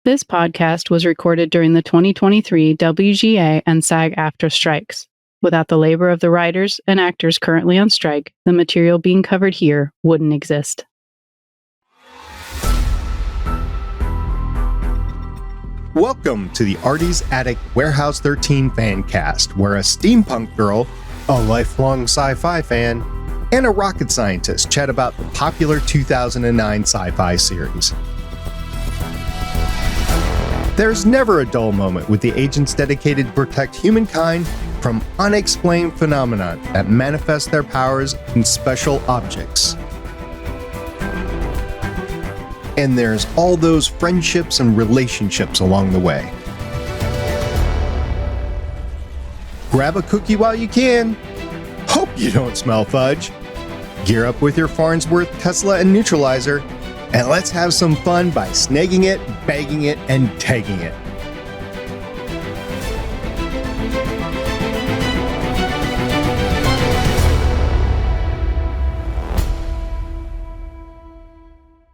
This podcast was recorded during the 2023 WGA and SAG-AFTRA strikes. Without the labor of the writers and actors currently on strike, the material being covered here wouldn't exist. Welcome to the Artie's Attic Warehouse 13 Fancast, where a steampunk girl, a lifelong sci-fi fan, and a rocket scientist chat about the popular 2009 sci-fi series. There's never a dull moment with the agents dedicated to protect humankind from unexplained phenomena that manifest their powers in special objects. And there's all those friendships and relationships along the way. Grab a cookie while you can. Hope you don't smell fudge. Gear up with your Farnsworth, Tesla, and neutralizer, and let's have some fun by snagging it, bagging it, and tagging it.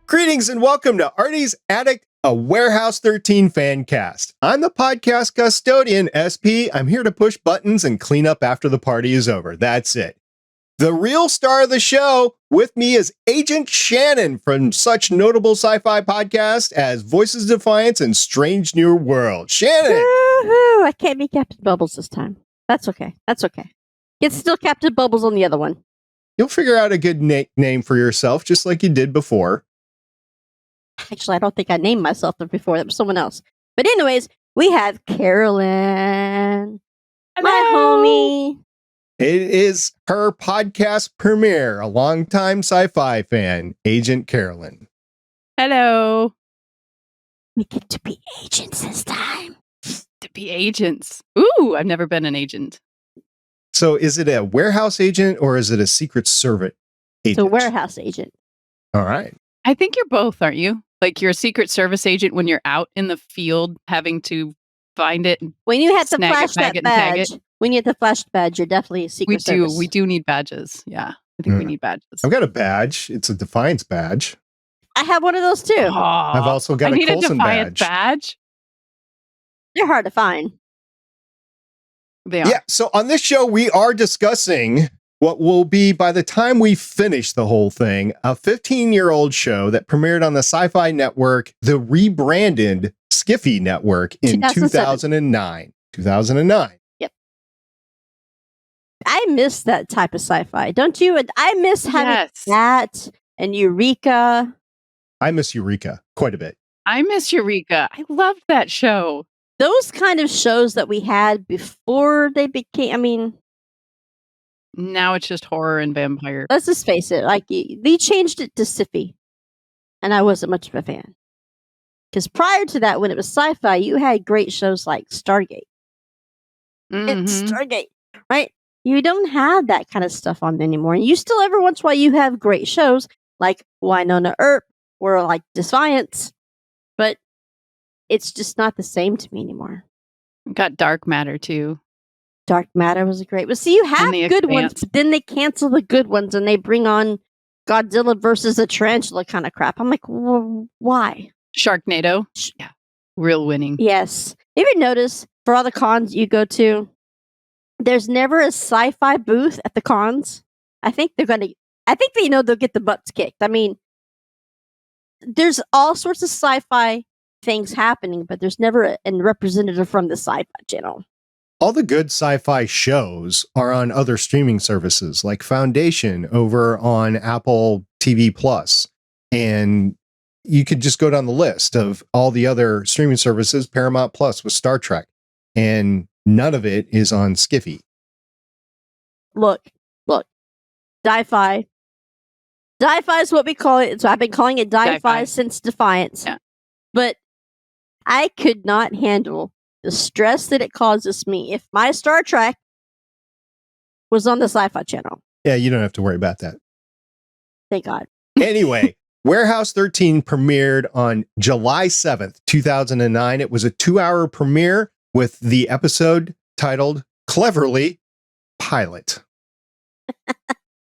Greetings and welcome to Artie's Attic, a Warehouse 13 Fancast. I'm the podcast custodian, SP. I'm here to push buttons and clean up after the party is over. That's it. The real star of the show with me is Agent Shannon from such notable sci-fi podcasts as Voices of Defiance and Strange New World. Shannon! Woo-hoo! I can't be Captain Bubbles this time. That's okay. It's still Captain Bubbles on the other one. You'll figure out a good name for yourself, just like you did before. Actually, I don't think I named myself before. That was someone else. But anyways, we have Carolyn. Hello. My homie. It is her podcast premiere, a longtime sci-fi fan, Agent Carolyn. Hello. We get to be agents this time. To be agents. Ooh, I've never been an agent. So is it a warehouse agent or is it a Secret Service agent? So warehouse agent. All right. I think you're both, aren't you? Like you're a Secret Service agent when you're out in the field having to find it. When you have to Snag it, flash bag that it, and tag badge, it. when you have to flash the badge, you're definitely a Secret Service. We do need badges. Yeah, I think we need badges. I've got a badge. It's a Defiance badge. I have one of those too. I've also got I a need Coulson Defiant badge. They're hard to find. They are. Yeah, so on this show, we are discussing what will be, by the time we finish the whole thing, a 15-year-old show that premiered on the Syfy network, the rebranded Syfy network in 2009. 2009. Yep. I miss that type of sci-fi, don't you? I miss having that and Eureka. I miss Eureka quite a bit. I miss Eureka. I loved that show. Those kind of shows that we had before they became, Now it's just horror and vampire. let's just face it, like they changed it to Syfy, and I wasn't much of a fan. Because prior to that, when it was sci-fi, you had great shows like Stargate. It's Stargate, right? You don't have that kind of stuff on anymore. And you still, every once in a while, you have great shows like Winona Earp or like Defiance, but it's just not the same to me anymore. Got Dark Matter too. Dark Matter was great. But see, you have good ones, but then they cancel the good ones and they bring on Godzilla versus a tarantula kind of crap. I'm like, well, why? Sharknado. Yeah. Real winning. Yes. Have you noticed for all the cons you go to, there's never a sci-fi booth at the cons? I think they know they'll get the butts kicked. There's all sorts of sci-fi things happening, but there's never a representative from the Syfy channel. All the good sci-fi shows are on other streaming services like Foundation over on Apple TV Plus. And you could just go down the list of all the other streaming services, Paramount Plus with Star Trek, and none of it is on Syfy. Look, Di-Fi. Di-Fi is what we call it. So I've been calling it Di-Fi since Defiance. Yeah. But I could not handle the stress that it causes me if my Star Trek was on the Syfy channel. Yeah, you don't have to worry about that. Thank God. Anyway, Warehouse 13 premiered on July 7th, 2009. It was a 2-hour premiere with the episode titled, cleverly, Pilot.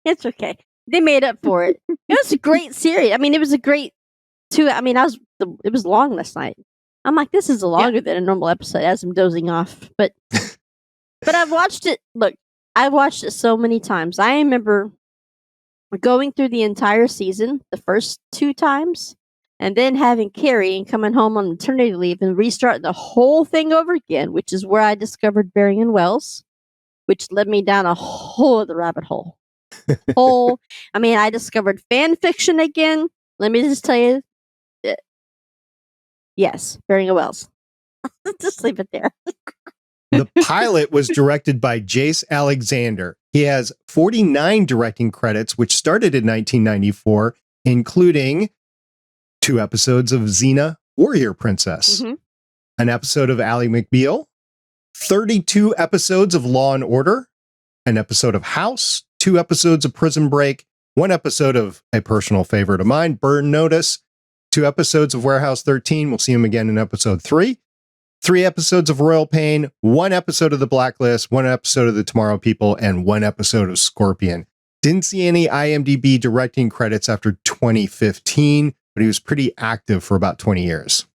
It's okay. They made up for it. It was a great series. I mean, it was a great it was long last night. I'm like, this is longer than a normal episode as I'm dozing off. But I've watched it. Look, I've watched it so many times. I remember going through the entire season the first 2 times, and then having Carrie and coming home on maternity leave and restarting the whole thing over again, which is where I discovered Burying in Wells, which led me down a whole other rabbit hole. I discovered fan fiction again. Let me just tell you, yes, Burying in Wells. Just leave it there. The pilot was directed by Jace Alexander. He has 49 directing credits, which started in 1994, including 2 episodes of Xena, Warrior Princess, an episode of Ally McBeal, 32 episodes of Law and Order, an episode of House, 2 episodes of Prison Break, 1 episode of a personal favorite of mine, Burn Notice, 2 episodes of Warehouse 13. We'll see him again in episode 3. 3 episodes of Royal Pain, 1 episode of The Blacklist, 1 episode of The Tomorrow People, and 1 episode of Scorpion. Didn't see any IMDb directing credits after 2015, but he was pretty active for about 20 years.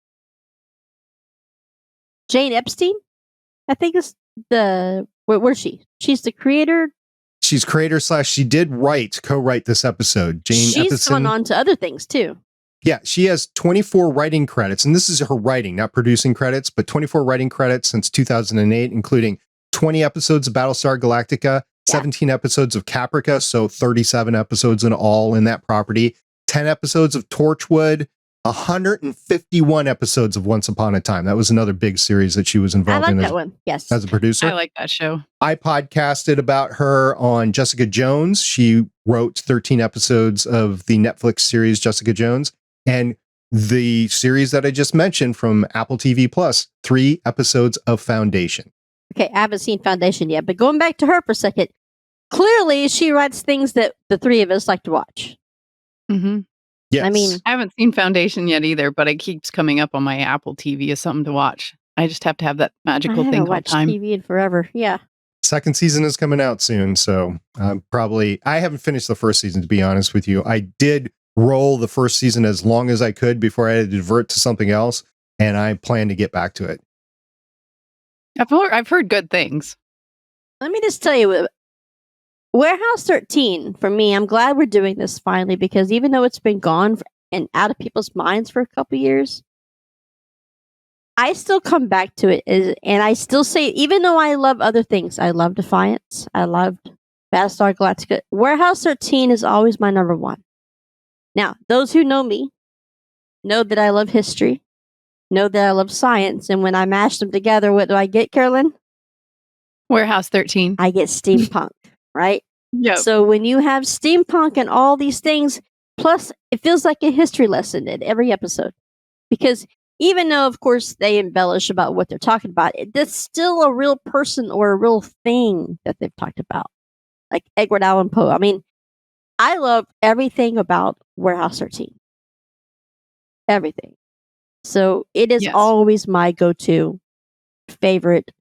Jane Epstein, I think is where's she? She's the creator. She's creator / she did co-write this episode. She's gone on to other things too. Yeah, she has 24 writing credits, and this is her writing, not producing credits, but 24 writing credits since 2008, including 20 episodes of Battlestar Galactica, 17 episodes of Caprica, so 37 episodes in all in that property, 10 episodes of Torchwood, 151 episodes of Once Upon a Time. That was another big series that she was involved in that one. Yes. As a producer. I like that show. I podcasted about her on Jessica Jones. She wrote 13 episodes of the Netflix series Jessica Jones. And the series that I just mentioned from Apple TV Plus, 3 episodes of Foundation. Okay, I haven't seen Foundation yet, but going back to her for a second, clearly she writes things that the 3 of us like to watch. Mm-hmm. Yes. I haven't seen Foundation yet either, but it keeps coming up on my Apple TV as something to watch. I just have to have that magical thing called time. I haven't watched TV in forever. Yeah. 2nd season is coming out soon, so I haven't finished the 1st season, to be honest with you. I did roll the 1st season as long as I could before I had to divert to something else, and I plan to get back to it. I've heard good things. Let me just tell you, Warehouse 13, for me, I'm glad we're doing this finally, because even though it's been gone and out of people's minds for a couple years, I still come back to it, and I still say, even though I love other things, I love Defiance, I loved Battlestar Galactica, Warehouse 13 is always my number 1. Now, those who know me know that I love history, know that I love science, and when I mash them together, what do I get, Carolyn? Warehouse 13. I get steampunk, right? Yeah. So when you have steampunk and all these things, plus it feels like a history lesson in every episode. Because even though, of course, they embellish about what they're talking about, that's still a real person or a real thing that they've talked about. Like Edgar Allan Poe. I mean, I love everything about Warehouse 13. Everything. So it is always my go-to favorite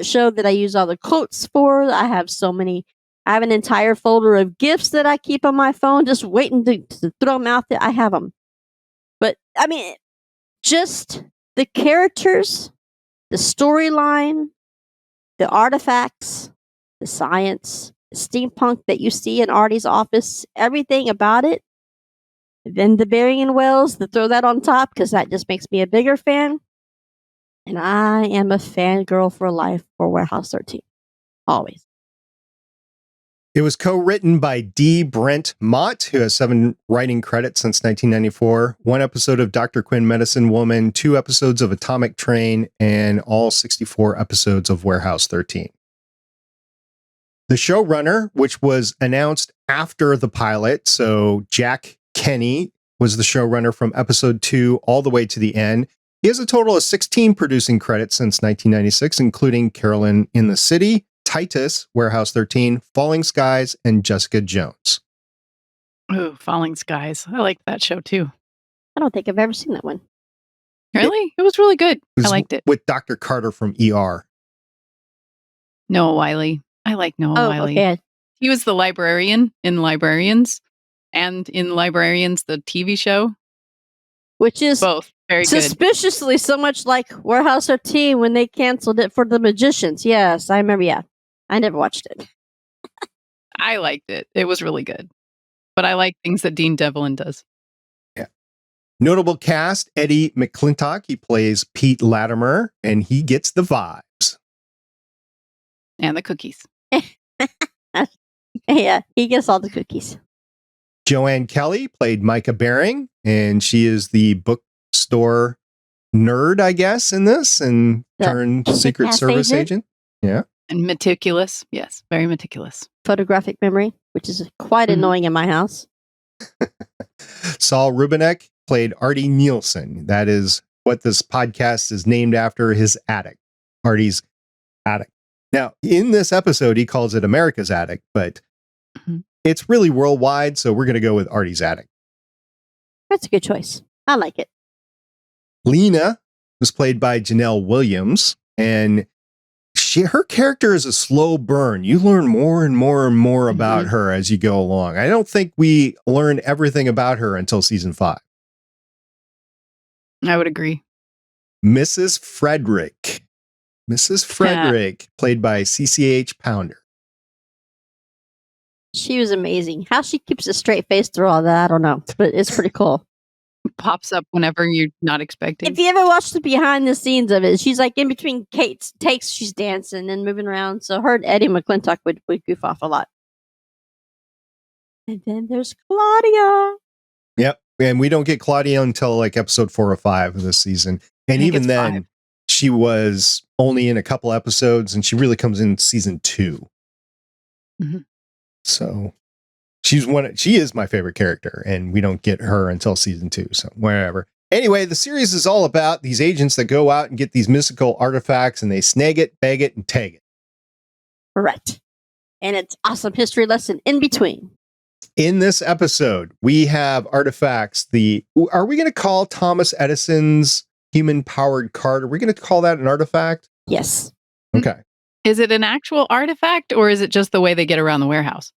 show that I use all the quotes for. I have an entire folder of gifts that I keep on my phone, just waiting to throw them out there. I have them. But, I mean, just the characters, the storyline, the artifacts, the science, steampunk that you see in Artie's office, everything about it. Then the Burying in Wells, to throw that on top, because that just makes me a bigger fan. And I am a fangirl for life for Warehouse 13. Always. It was co-written by D. Brent Mott, who has 7 writing credits since 1994, 1 episode of Dr. Quinn Medicine Woman, 2 episodes of Atomic Train, and all 64 episodes of Warehouse 13. The showrunner, which was announced after the pilot, so Jack Kenny was the showrunner from episode 2 all the way to the end. He has a total of 16 producing credits since 1996, including Carolyn in the City, Titus, Warehouse 13, Falling Skies, and Jessica Jones. Ooh, Falling Skies. I like that show too. I don't think I've ever seen that one. Really? It was really good. I liked it. With Dr. Carter from ER. Noah Wiley. I like Noah Wiley. Okay. He was the librarian in Librarians, and in Librarians, the TV show. Which is both. Very good. Suspiciously, so much like Warehouse 13 when they canceled it for the Magicians. Yes, I remember. Yeah, I never watched it. I liked it. It was really good. But I like things that Dean Devlin does. Yeah. Notable cast, Eddie McClintock. He plays Pete Latimer, and he gets the vibes. And the cookies. Yeah, he gets all the cookies. Joanne Kelly played Micah Baring, and she is the bookstore nerd, I guess, in this, and turned Secret Service agent. Yeah. And meticulous. Yes, very meticulous. Photographic memory, which is quite annoying in my house. Saul Rubinek played Artie Nielsen. That is what this podcast is named after, his attic, Artie's attic. Now, in this episode, he calls it America's Attic, but it's really worldwide, so we're going to go with Artie's attic. That's a good choice. I like it. Lena was played by Janelle Williams, and her character is a slow burn. You learn more and more and more about her as you go along. I don't think we learn everything about her until season 5. I would agree. Mrs. Frederick. Mrs. Frederick, played by CCH Pounder. She was amazing. How she keeps a straight face through all that, I don't know, but it's pretty cool. Pops up whenever you're not expecting. If you ever watch the behind the scenes of it, she's like in between Kate's takes, she's dancing and moving around. So her and Eddie McClintock would goof off a lot. And then there's Claudia. Yep. And we don't get Claudia until like episode 4 or 5 of this season. And even then, 5. She was only in a couple episodes, and she really comes in season 2. So she is my favorite character, and we don't get her until season 2. So whatever. Anyway, the series is all about these agents that go out and get these mystical artifacts, and they snag it, bag it, and tag it. Correct. And it's awesome history lesson in between. In this episode, we have artifacts. Are we going to call Thomas Edison's human-powered cart? Are we going to call that an artifact? Yes. Okay. Is it an actual artifact, or is it just the way they get around the warehouse?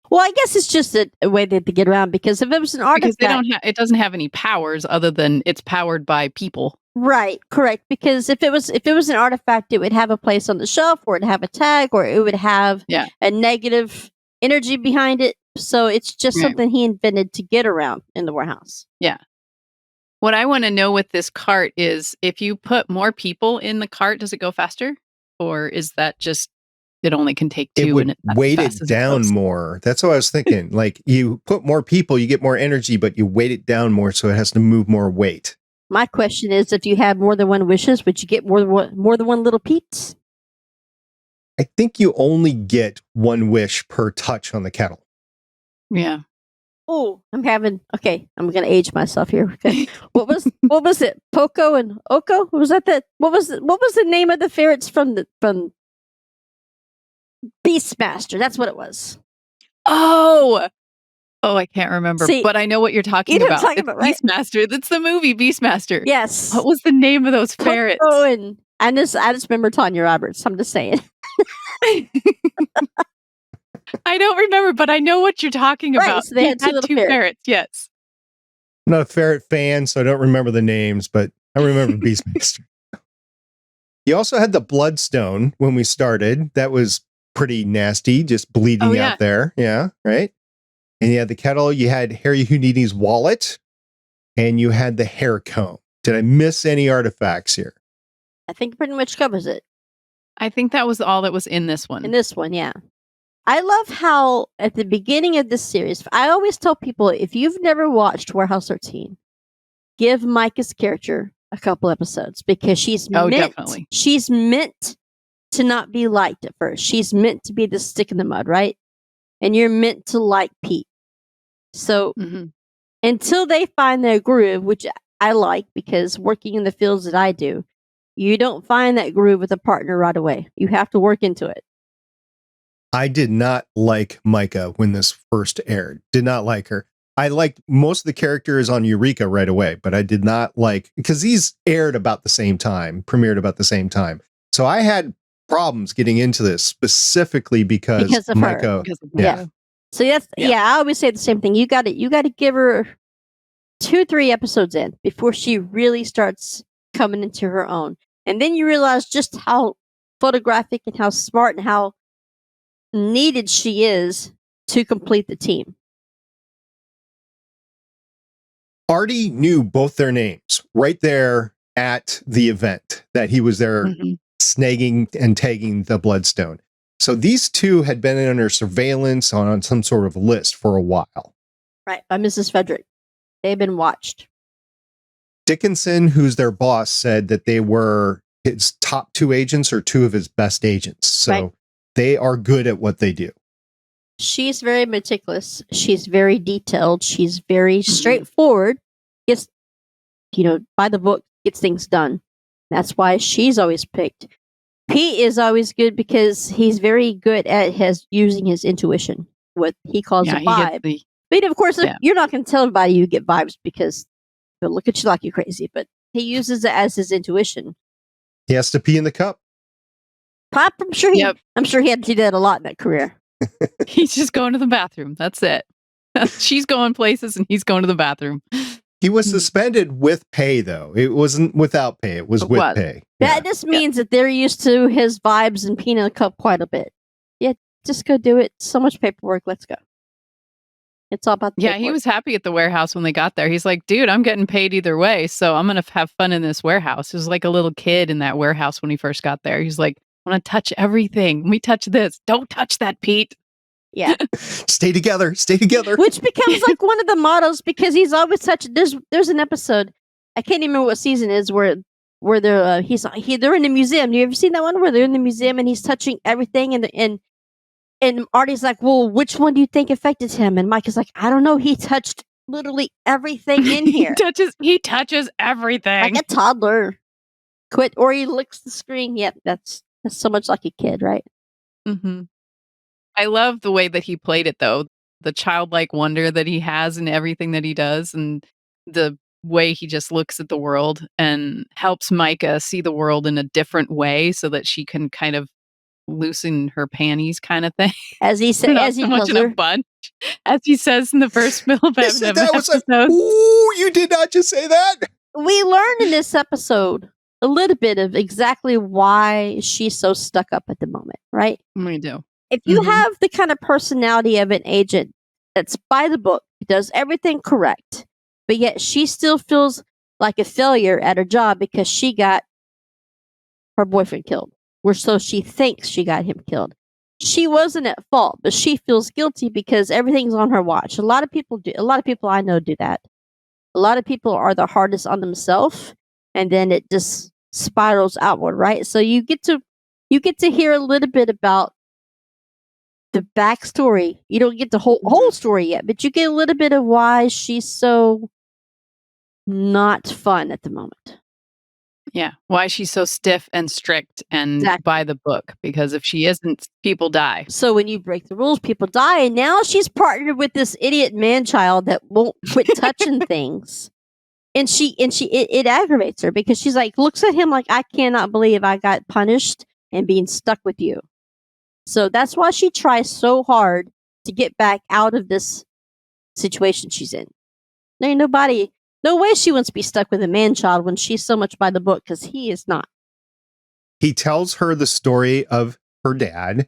Well, I guess it's just a way that they get around, because if it was an artifact, because it doesn't have any powers other than it's powered by people. Right, correct. Because if it was an artifact, it would have a place on the shelf, or it'd have a tag, or it would have a negative energy behind it. So it's just something he invented to get around in the warehouse. Yeah. What I want to know with this cart is, if you put more people in the cart, does it go faster? Or is that just, it only can take 2? It would weight it down more. That's what I was thinking. Like, you put more people, you get more energy, but you weight it down more, so it has to move more weight. My question is, if you had more than one wishes, would you get more than one little Pete's? I think you only get one wish per touch on the kettle. Yeah. Oh, I'm going to age myself here. Okay. What was it? Poco and Oko? What was that? What was the name of the ferrets from Beastmaster? That's what it was. Oh, I can't remember, but I know what you're talking about. Right? Beastmaster. That's the movie Beastmaster. Yes. What was the name of those ferrets? Poco and I just remember Tanya Roberts. I'm just saying. I don't remember, but I know what you're talking about. So they had two ferrets. Yes. I'm not a ferret fan, so I don't remember the names, but I remember Beastmaster. You also had the Bloodstone when we started. That was pretty nasty, just bleeding out there. Yeah, right? And you had the kettle. You had Harry Houdini's wallet, and you had the hair comb. Did I miss any artifacts here? I think pretty much covers it. I think that was all that was in this one. In this one, yeah. I love how at the beginning of this series, I always tell people, if you've never watched Warehouse 13, give Micah's character a couple episodes, because she's meant to not be liked at first. She's meant to be the stick in the mud, right? And you're meant to like Pete. So until they find their groove, which I like, because working in the fields that I do, you don't find that groove with a partner right away. You have to work into it. I did not like Micah when this first aired. Did not like her. I liked most of the characters on Eureka right away, but I did not like, because these aired about the same time, premiered about the same time. So I had problems getting into this specifically because of Micah. Her. Yeah. So I always say the same thing. You got to give her 2-3 episodes in before she really starts coming into her own. And then you realize just how photographic and how smart and how needed she is to complete the team. Artie knew both their names right there at the event that he was there snagging and tagging the Bloodstone. So these two had been under surveillance on some sort of list for a while. Right, by Mrs. Frederick. They've been watched. Dickinson, who's their boss, said that they were his top 2 agents or 2 of his best agents. So they are good at what they do. She's very meticulous. She's very detailed. She's very straightforward. Gets, by the book, gets things done. That's why she's always picked. Pete is always good because he's very good at using his intuition, what he calls a vibe. But of course, you're not going to tell everybody you get vibes because they'll look at you like you're crazy. But he uses it as his intuition. He has to pee in the cup. I'm sure he had to do that a lot in that career. He's just going to the bathroom. That's it. She's going places and he's going to the bathroom. He was suspended with pay, though. It wasn't without pay. It was with pay. That just means that they're used to his vibes and peeing in the cup quite a bit. Yeah, just go do it. So much paperwork. Let's go. It's all about the paperwork. He was happy at the warehouse when they got there. He's like, dude, I'm getting paid either way, so I'm going to have fun in this warehouse. He was like a little kid in that warehouse when he first got there. He's like, I want to touch everything. Let me touch this. Don't touch that, Pete. Yeah. Stay together. Stay together. Which becomes like one of the mottos because he's always touching. There's an episode, I can't even remember what season it is, where they're they're in the museum. You ever seen that one where they're in the museum and he's touching everything and Artie's like, well, which one do you think affected him? And Mike is like, I don't know. He touched literally everything in here. He touches everything. Like a toddler. Quit. Or he licks the screen. Yep, that's so much like a kid, right? Mm-hmm. I love the way that he played it, though. The childlike wonder that he has in everything that he does and the way he just looks at the world and helps Micah see the world in a different way so that she can kind of loosen her panties kind of thing. As he said, as he tells her. A bunch, as he says in the first middle of episode. Ooh, you did not just say that. We learned in this episode a little bit of exactly why she's so stuck up at the moment, right? We do. If you have the kind of personality of an agent that's by the book, does everything correct, but yet she still feels like a failure at her job because she got her boyfriend killed. Or so she thinks she got him killed. She wasn't at fault, but she feels guilty because everything's on her watch. A lot of people I know do that. A lot of people are the hardest on themselves, and then it just spirals outward, right? So you get to hear a little bit about the backstory. You don't get the whole story yet, but you get a little bit of why she's so not fun at the moment. Yeah, why she's so stiff and strict and by the book. Because if she isn't, people die. So when you break the rules, people die. And now she's partnered with this idiot man-child that won't quit touching things. And it aggravates her because she's like, looks at him like, I cannot believe I got punished and being stuck with you. So that's why she tries so hard to get back out of this situation she's in. There ain't no way she wants to be stuck with a man-child when she's so much by the book, because he is not. He tells her the story of her dad.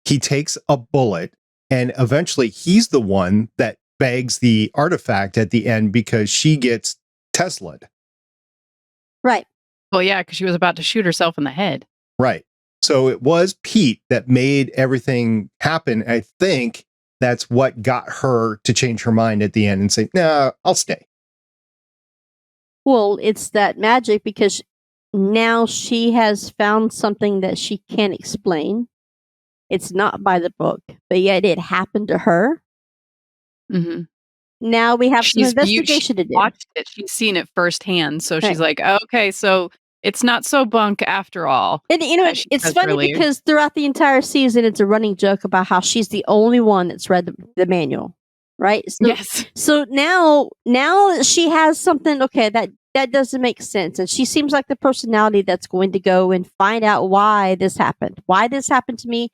He takes a bullet, and eventually he's the one that bags the artifact at the end because she gets Tesla'd. Right. Well, yeah, because she was about to shoot herself in the head. Right. So it was Pete that made everything happen. I think that's what got her to change her mind at the end and say, "No, I'll stay." Well, it's that magic because now she has found something that she can't explain. It's not by the book, but yet it happened to her. Mm-hmm. Now we have some investigation to do. Watched it. She's seen it firsthand. So she's like, okay, so it's not so bunk after all. And it's funny earlier. Because throughout the entire season, it's a running joke about how she's the only one that's read the manual. Right? So, yes. So now she has something, okay, that doesn't make sense. And she seems like the personality that's going to go and find out why this happened. Why this happened to me?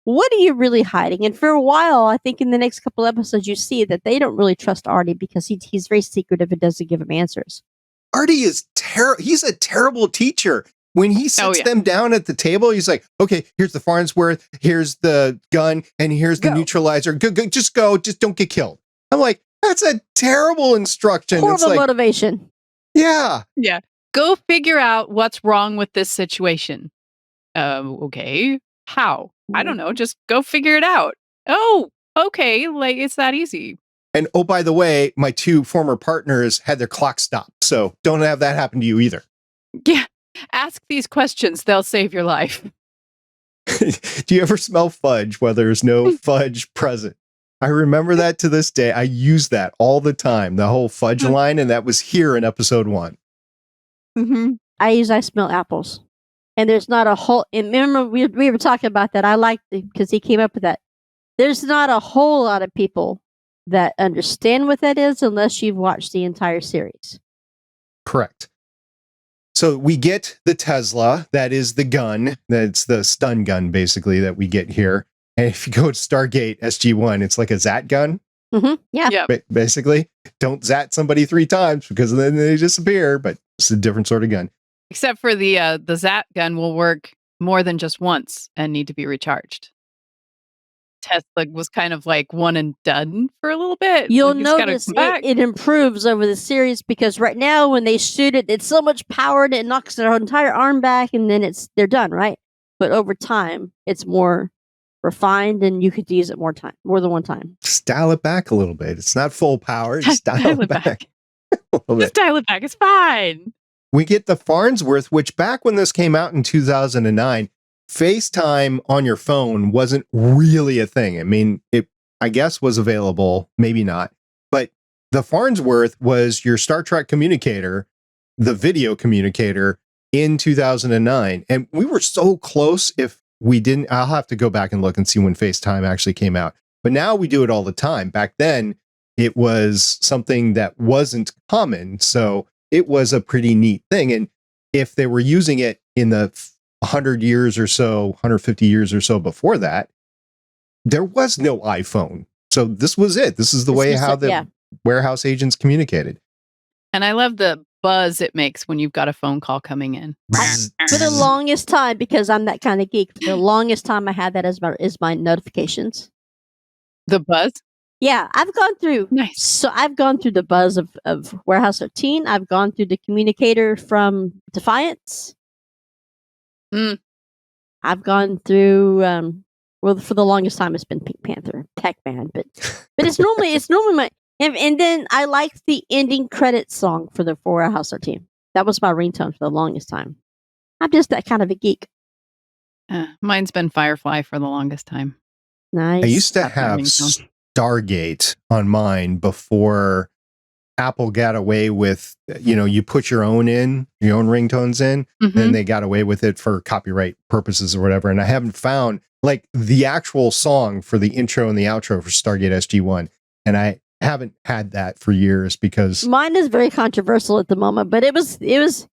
what are you really hiding? And for a while, I think in the next couple episodes, you see that they don't really trust Artie because he's very secretive and doesn't give them answers. Artie is he's a terrible teacher. When he sits them down at the table, he's like, okay, here's the Farnsworth, here's the gun, and here's the neutralizer. Go, just go, just don't get killed. I'm like, that's a terrible instruction. Horrible motivation. Yeah. Yeah. Go figure out what's wrong with this situation. Okay. How? I don't know. Just go figure it out. Oh, okay. Like, it's that easy. And oh, by the way, my 2 former partners had their clock stopped. So don't have that happen to you either. Yeah. Ask these questions. They'll save your life. Do you ever smell fudge while there's no fudge present? I remember that to this day. I use that all the time, the whole fudge line. And that was here in episode 1. Mm-hmm. I smell apples. And there's not a whole, and remember we were talking about that. I liked it because he came up with that. There's not a whole lot of people that understand what that is unless you've watched the entire series. Correct. So we get the Tesla. That is the gun. That's the stun gun, basically, that we get here. And if you go to Stargate SG-1, it's like a Zat gun. Mm-hmm. Yeah. Basically, don't Zat somebody 3 times because then they disappear, but it's a different sort of gun. Except for the Zat gun will work more than just once and need to be recharged. Tesla was kind of like one and done for a little bit. You'll notice it improves over the series because right now when they shoot it, it's so much power that it knocks their entire arm back and then they're done, right? But over time, it's more refined and you could use it more than one time. Just dial it back a little bit. It's not full power. Just dial it back. Just dial it back. It's fine. We get the Farnsworth, which back when this came out in 2009, FaceTime on your phone wasn't really a thing. I mean, it, I guess, was available, maybe not. But the Farnsworth was your Star Trek communicator, the video communicator in 2009. And we were so close if we didn't, I'll have to go back and look and see when FaceTime actually came out. But now we do it all the time. Back then, it was something that wasn't common. So it was a pretty neat thing. And if they were using it in the 100 years or so, 150 years or so before that, there was no iPhone. So this was it. This is the way how the warehouse agents communicated. And I love the buzz it makes when you've got a phone call coming in. For the longest time, because I'm that kind of geek, for the longest time I had that as my notifications. The buzz? Yeah, I've gone through. Nice. So I've gone through the buzz of Warehouse 13. I've gone through the communicator from Defiance. I've gone through. Well, for the longest time, it's been Pink Panther, Pac-Man, but it's normally my. And then I liked the ending credits song for Warehouse 13. That was my ringtone for the longest time. I'm just that kind of a geek. Mine's been Firefly for the longest time. Nice. I used to have Stargate on mine before Apple got away with, you put your own ringtones in, and they got away with it for copyright purposes or whatever. And I haven't found like the actual song for the intro and the outro for Stargate SG-1. And I haven't had that for years because mine is very controversial at the moment, but it was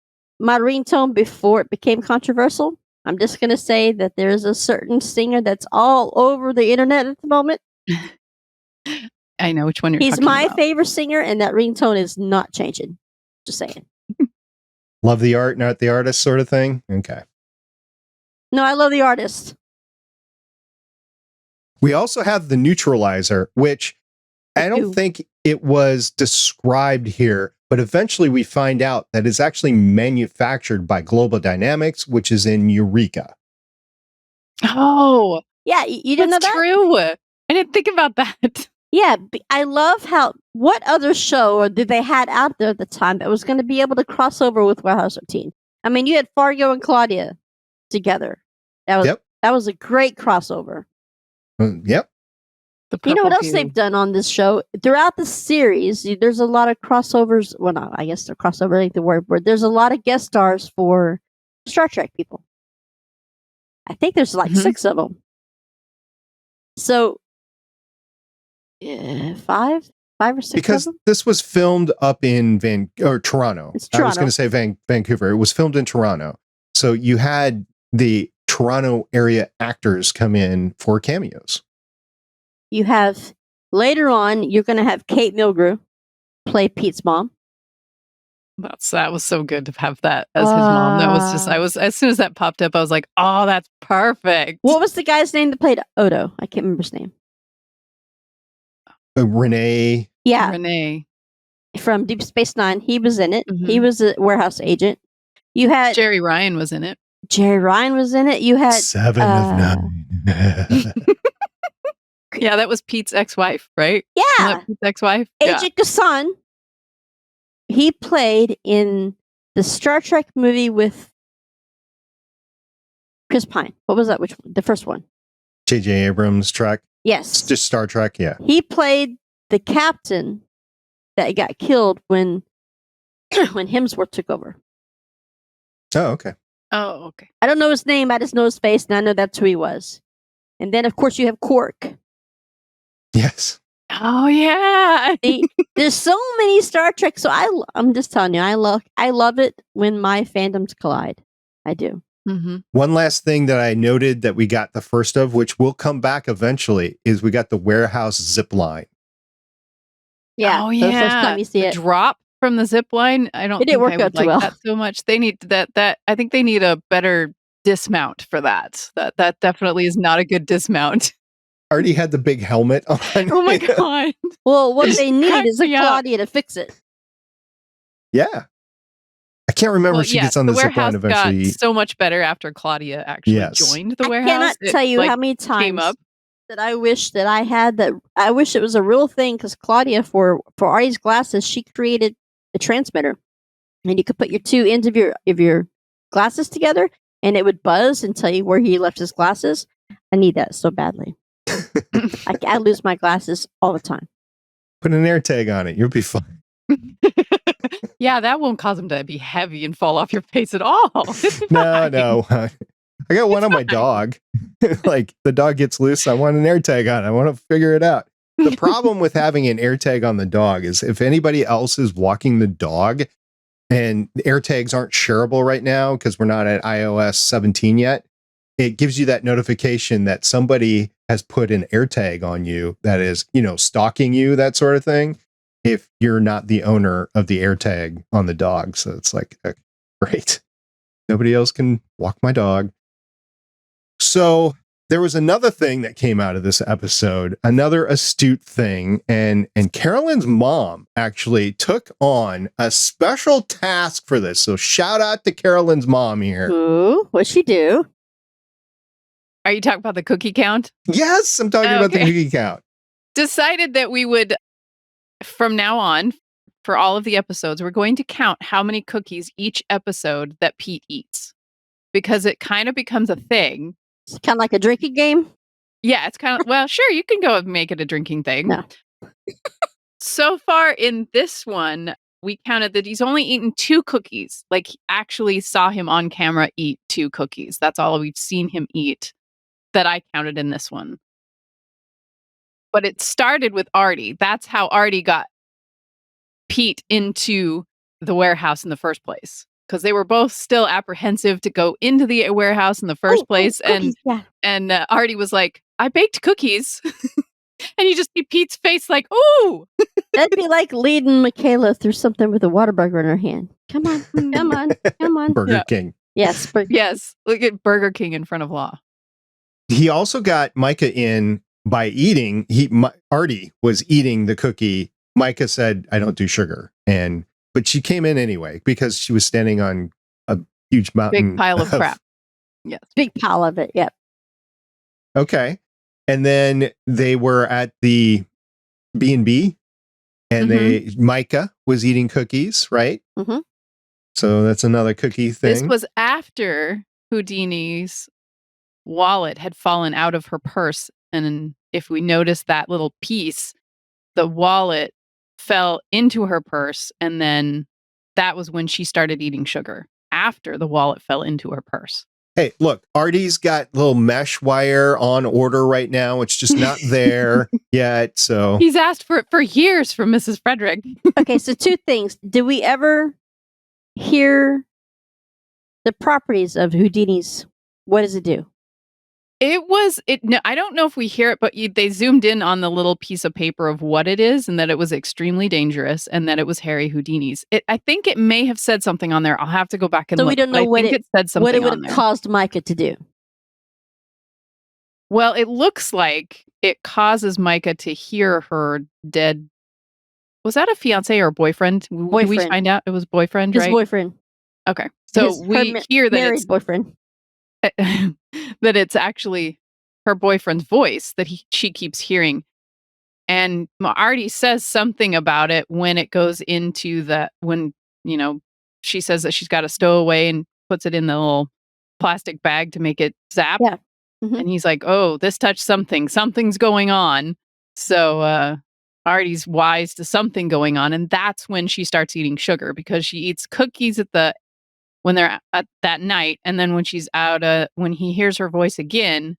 my ringtone before it became controversial. I'm just going to say that there's a certain singer that's all over the internet at the moment. I know which one you're talking about. He's my favorite singer, and that ringtone is not changing. Just saying. Love the art, not the artist sort of thing? Okay. No, I love the artist. We also have the neutralizer, which I don't think it was described here, but eventually we find out that it's actually manufactured by Global Dynamics, which is in Eureka. Oh. Yeah, you didn't know that? That's true. I didn't think about that. Yeah, I love what other show did they had out there at the time that was going to be able to cross over with Warehouse 13? I mean, you had Fargo and Claudia together. That was a great crossover. Yep. You know what else they've done on this show? Throughout the series, there's a lot of crossovers. Well, no, I guess they're crossover ain't the word, but there's a lot of guest stars for Star Trek people. I think there's like 6 of them. So, 5 or 6 because of them? This was filmed up in Toronto. It's Toronto. I was going to say Vancouver. It was filmed in Toronto. So you had the Toronto area actors come in for cameos. You have, later on, you're going to have Kate Milgrew play Pete's mom. That was so good to have that as his mom. That was just, as soon as that popped up, I was like, oh, that's perfect. What was the guy's name that played Odo? I can't remember his name. Renee. Yeah. Renee. From Deep Space Nine. He was in it. Mhm. He was a warehouse agent. You had Jerry Ryan was in it. Jerry Ryan was in it. You had 7 of 9. Yeah, that was Pete's ex-wife, right? Yeah. Wasn't that Pete's ex-wife? Agent Gasson. He played in the Star Trek movie with Chris Pine. What was that? Which one? The first one? J.J. Abrams' Trek. Yes. It's just Star Trek, yeah. He played the captain that got killed when Hemsworth took over. Oh, okay. Oh, okay. I don't know his name. I just know his face, and I know that's who he was. And then, of course, you have Quark. Yes. Oh, yeah. There's so many Star Trek. So I'm just telling you, I love it when my fandoms collide. I do. Mm-hmm. One last thing that I noted that we got the first of, which will come back eventually, is we got the warehouse zip line. Yeah. Oh, The yeah. first time you see The it. drop from the zip line. I don't It didn't think work I would out too like well. that so much. They need that. I think they need a better dismount for that. That definitely is not a good dismount. Artie had the big helmet on. Oh my God. Well, what they need cracked is a me up. Claudia to fix it. Yeah. I can't remember if she yes, gets on the zip warehouse line eventually. got so much better after Claudia actually joined the I warehouse. cannot tell you how many came times up. that I wish that I had that. I wish it was a real thing because Claudia, for Artie's glasses, she created a transmitter, and you could put your two ends of your glasses together, and it would buzz and tell you where he left his glasses. I need that so badly. I lose my glasses all the time. Put an air tag on it. You'll be fine. Yeah, that won't cause them to be heavy and fall off your face at all. No. I got one on my dog. Like the dog gets loose. I want an air tag on it. I want to figure it out. The problem with having an air tag on the dog is if anybody else is walking the dog and the air tags aren't shareable right now because we're not at iOS 17 yet, it gives you that notification that somebody has put an air tag on you that is, stalking you, that sort of thing, if you're not the owner of the air tag on the dog. So it's like, great. Nobody else can walk my dog. So there was another thing that came out of this episode, another astute thing, and Carolyn's mom actually took on a special task for this. So shout out to Carolyn's mom here. Ooh, what'd she do? Are you talking about the cookie count? Yes, I'm talking about the cookie count. Decided that we would, from now on, for all of the episodes, we're going to count how many cookies each episode that Pete eats. Because it kind of becomes a thing. It's kind of like a drinking game. Yeah, it's kind of, well, sure, you can go and make it a drinking thing. No. So far in this one, we counted that he's only eaten 2 cookies. Like, actually saw him on camera eat 2 cookies. That's all we've seen him eat that I counted in this one. But it started with Artie. That's how Artie got Pete into the warehouse in the first place. Because they were both still apprehensive to go into the warehouse in the first place. Cookies, And Artie was like, I baked cookies. And you just see Pete's face like, ooh. That'd be like leading Michaela through something with a water burger in her hand. Come on, come on, come on. Burger King. Yes. Yes. Look at Burger King in front of Law. He also got Micah in by eating. Artie was eating the cookie. Micah said, I don't do sugar. But she came in anyway because she was standing on a huge mountain. Big pile of crap. Yes. Big pile of it. Yep. Okay. And then they were at the B&B and Micah was eating cookies, right? Mm-hmm. So that's another cookie thing. This was after Houdini's wallet had fallen out of her purse. And if we notice that little piece, the wallet fell into her purse. And then that was when she started eating sugar, after the wallet fell into her purse. Hey, look, Artie's got little mesh wire on order right now. It's just not there yet. So he's asked for it for years from Mrs. Frederick. Okay, so 2 things. Did we ever hear the properties of Houdini's What does it do? No, I don't know if we hear it, but they zoomed in on the little piece of paper of what it is and that it was extremely dangerous and that it was Harry Houdini's. I think it may have said something on there. I'll have to go back and So look. we don't know what it said something what it would on have there. caused Micah to do. Well, it looks like it causes Micah to hear her dead. Was that a fiance or a boyfriend? Did we Boyfriend. find out it was boyfriend, His right? boyfriend. Okay. So we hear that married it's boyfriend. that it's actually her boyfriend's voice that she keeps hearing. And Artie says something about it when it goes into when she says that she's got a stowaway and puts it in the little plastic bag to make it zap. Yeah. Mm-hmm. And he's like, oh, this touched something. Something's going on. So Artie's wise to something going on. And that's when she starts eating sugar because she eats cookies when they're at that night. And then when she's out, when he hears her voice again,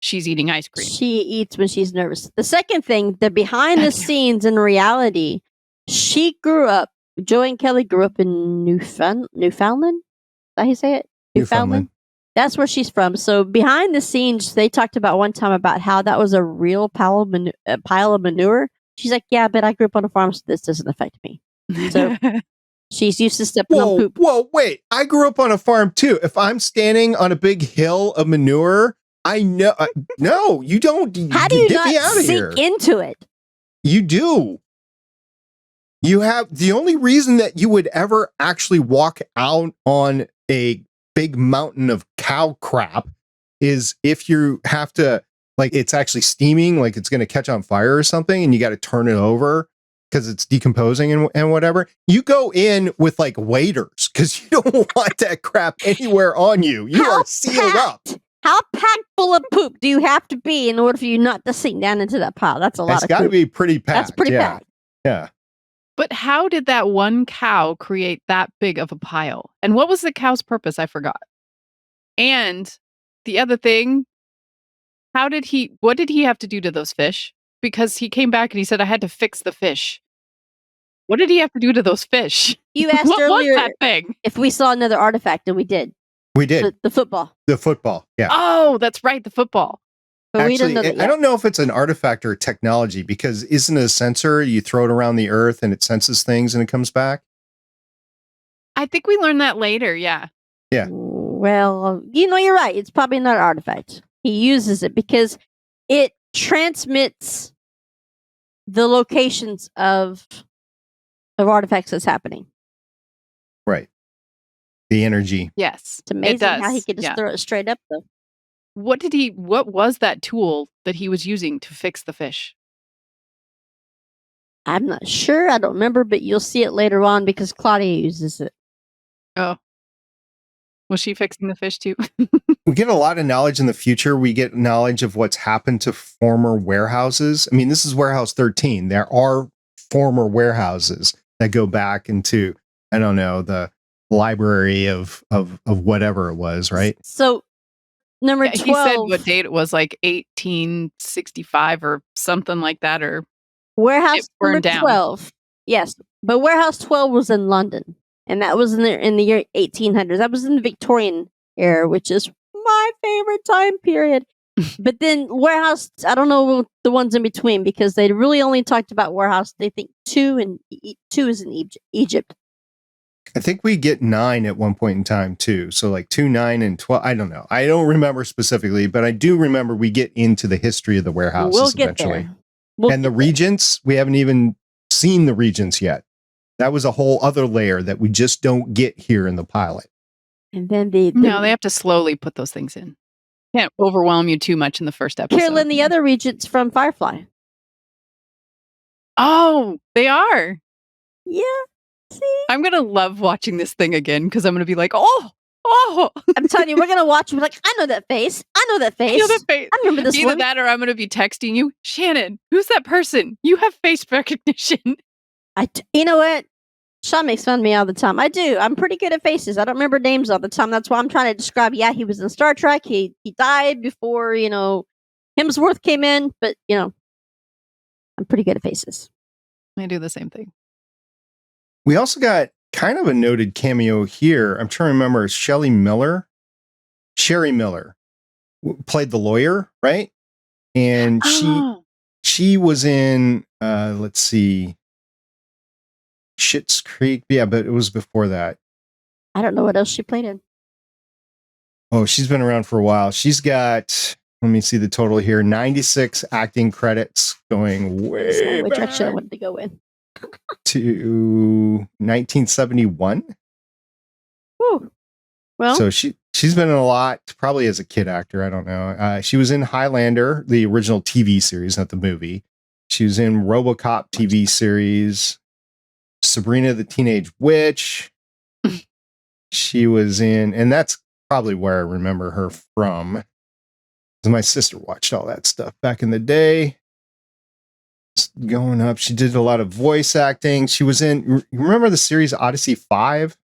she's eating ice cream. She eats when she's nervous. The second thing, the behind the scenes in reality, Joey and Kelly grew up in Newfoundland. Is that how you say it? Newfoundland. That's where she's from. So behind the scenes, they talked about one time about how that was a real pile of manure. She's like, yeah, but I grew up on a farm, so this doesn't affect me. So she's used to stepping on poop. Whoa, wait. I grew up on a farm too. If I'm standing on a big hill of manure, I know. No, you don't. How do you not sink into it? You do. You have the only reason that you would ever actually walk out on a big mountain of cow crap is if you have to, like, it's actually steaming, like it's going to catch on fire or something, and you got to turn it over because it's decomposing and whatever. You go in with like waders because you don't want that crap anywhere on you. You are sealed up. How packed full of poop do you have to be in order for you not to sink down into that pile? That's a lot of poop. It's got to be pretty packed. That's pretty packed. Yeah. But how did that one cow create that big of a pile? And what was the cow's purpose? I forgot. And the other thing, what did he have to do to those fish? Because he came back and he said, I had to fix the fish. What did he have to do to those fish? You asked what earlier was that thing? If we saw another artifact, and we did. We did. The football. The football, yeah. Oh, that's right, the football. But actually, I don't know if it's an artifact or technology, because isn't it a sensor? You throw it around the earth and it senses things and it comes back? I think we learned that later, yeah. Yeah. Well, you're right. It's probably not an artifact. He uses it because it transmits the locations of artifacts that's happening. Right. The energy. Yes. It's amazing how he could just throw it straight up, though. What was that tool that he was using to fix the fish? I'm not sure. I don't remember, but you'll see it later on because Claudia uses it. Oh. Was she fixing the fish too? We get a lot of knowledge in the future. We get knowledge of what's happened to former warehouses. I mean, this is Warehouse 13. There are former warehouses that go back into, I don't know, the library of whatever it was, right? So number 12. He said what date it was, like 1865 or something like that, or Warehouse burned number down. 12. Yes, but Warehouse 12 was in London, and that was in the year 1800s. That was in the Victorian era, which is my favorite time period. But then Warehouse, I don't know the ones in between because they really only talked about Warehouse. They think 2 is in Egypt. I think we get 9 at one point in time too. So like 2, 9, and 12. I don't know. I don't remember specifically, but I do remember we get into the history of the warehouses eventually. And the regents, we haven't even seen the regents yet. That was a whole other layer that we just don't get here in the pilot. And then no, they have to slowly put those things in. Can't overwhelm you too much in the first episode. Carolyn, the other regents from Firefly. Oh, they are. Yeah. See? I'm going to love watching this thing again because I'm going to be like, oh. I'm telling you, we're going to watch. We're like, I know that face. I know that face. I remember this Either one. that or I'm going to be texting you, Shannon, who's that person? You have face recognition. You know what? Sean makes fun of me all the time. I do. I'm pretty good at faces. I don't remember names all the time. That's why I'm trying to describe. Yeah, he was in Star Trek. He died before, Hemsworth came in. But, I'm pretty good at faces. I do the same thing. We also got kind of a noted cameo here. I'm trying to remember. Shelley Miller. Sherry Miller played the lawyer, right? And she was in let's see, Schitt's Creek. Yeah, but it was before that. I don't know what else she played in. Oh, she's been around for a while. She's got, let me see the total here, 96 acting credits going way which back direction I wanted to go in. to 1971. Whew. Well, so she's been in a lot, probably as a kid actor. I don't know. She was in Highlander, the original TV series, not the movie. She was in RoboCop TV series, Sabrina the Teenage Witch. She was in, and that's probably where I remember her from, because my sister watched all that stuff back in the day. Going up, she did a lot of voice acting. She was in, you remember the series Odyssey 5?